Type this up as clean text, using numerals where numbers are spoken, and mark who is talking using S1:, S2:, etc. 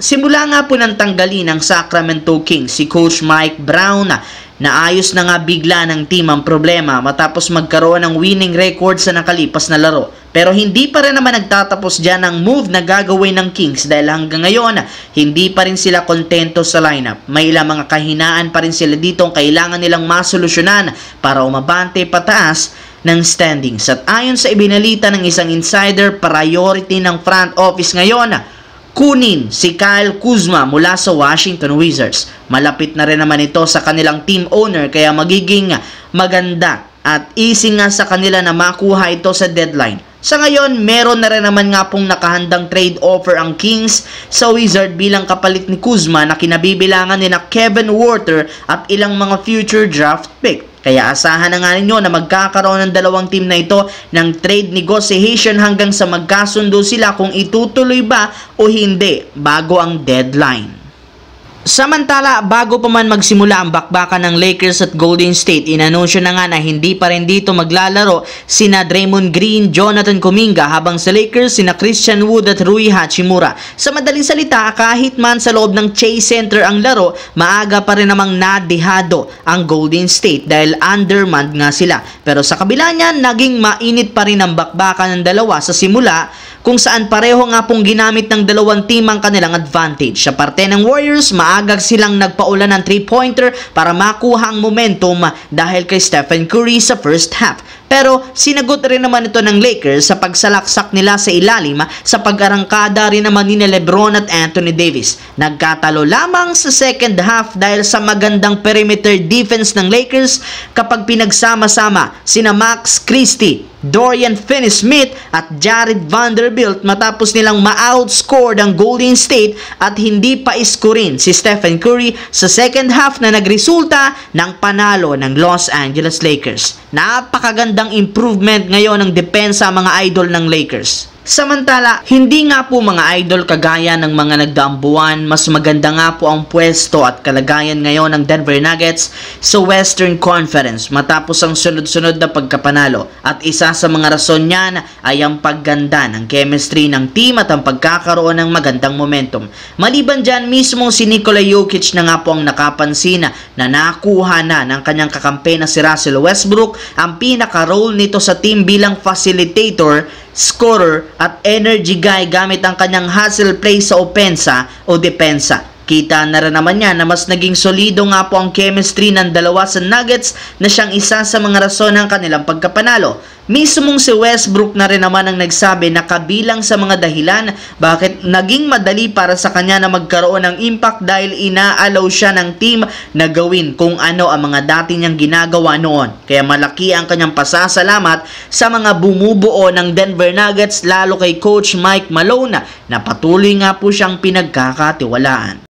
S1: simula nga po ng tanggalin ng Sacramento Kings si Coach Mike Brown, naayos na nga bigla ng team ang problema matapos magkaroon ng winning record sa nakalipas na laro. Pero hindi pa rin naman nagtatapos dyan ang move na gagawin ng Kings dahil hanggang ngayon hindi pa rin sila kontento sa lineup. May ilang mga kahinaan pa rin sila dito ang kailangan nilang masolusyonan para umabante pataas ng standings. At ayon sa ibinalita ng isang insider, priority ng front office ngayon kunin si Kyle Kuzma mula sa Washington Wizards. Malapit na rin naman ito sa kanilang team owner kaya magiging maganda at easy nga sa kanila na makuha ito sa deadline. Sa ngayon, meron na rin naman nga pong nakahandang trade offer ang Kings sa Wizard bilang kapalit ni Kuzma na kinabibilangan ni na Kevin Huerter at ilang mga future draft pick. Kaya asahan na nga ninyo na magkakaroon ng dalawang team na ito ng trade negotiation hanggang sa magkasundo sila kung itutuloy ba o hindi bago ang deadline. Samantala, bago pa man magsimula ang bakbakan ng Lakers at Golden State, inanunsyo na nga na hindi pa rin dito maglalaro sina Draymond Green, Jonathan Kuminga, habang sa Lakers sina Christian Wood at Rui Hachimura. Sa madaling salita, kahit man sa loob ng Chase Center ang laro, maaga pa rin namang nadihado ang Golden State dahil undermanned nga sila. Pero sa kabila niyan, naging mainit pa rin ang bakbakan ng dalawa sa simula, kung saan pareho nga pong ginamit ng dalawang team ang kanilang advantage. Sa parte ng Warriors, maaga silang nagpaulan ng 3-pointer para makuha ang momentum dahil kay Stephen Curry sa first half. Pero sinagot rin naman ito ng Lakers sa pagsalaksak nila sa ilalim sa pag-arangkada rin naman ni LeBron at Anthony Davis. Nagkatalo lamang sa second half dahil sa magandang perimeter defense ng Lakers kapag pinagsama-sama sina Max Christie, Dorian Finney-Smith at Jared Vanderbilt matapos nilang ma-outscore ang Golden State at hindi pa iskorin si Stephen Curry sa second half na nagresulta ng panalo ng Los Angeles Lakers. Napakagandang improvement ngayon ng depensa mga idol ng Lakers. Samantala, hindi nga po mga idol kagaya ng mga nagdaang buwan, mas maganda nga po ang pwesto at kalagayan ngayon ng Denver Nuggets sa Western Conference matapos ang sunod-sunod na pagkapanalo. At isa sa mga rason niyan ay ang pagganda ng chemistry ng team at ang pagkakaroon ng magandang momentum. Maliban dyan, mismo si Nikola Jokic na nga po ang nakapansin na nakuha na ng kanyang kakampi na si Russell Westbrook ang pinaka-role nito sa team bilang facilitator, scorer at energy guy gamit ang kanyang hustle play sa opensa o depensa. Kita na rin naman niya na mas naging solido nga po ang chemistry ng dalawa sa Nuggets na siyang isa sa mga rason ng kanilang pagkapanalo. Mismong si Westbrook na rin naman ang nagsabi na kabilang sa mga dahilan bakit naging madali para sa kanya na magkaroon ng impact dahil inaalaw siya ng team na gawin kung ano ang mga dati niyang ginagawa noon. Kaya malaki ang kanyang pasasalamat sa mga bumubuo ng Denver Nuggets lalo kay Coach Mike Malone na patuloy nga po siyang pinagkakatiwalaan.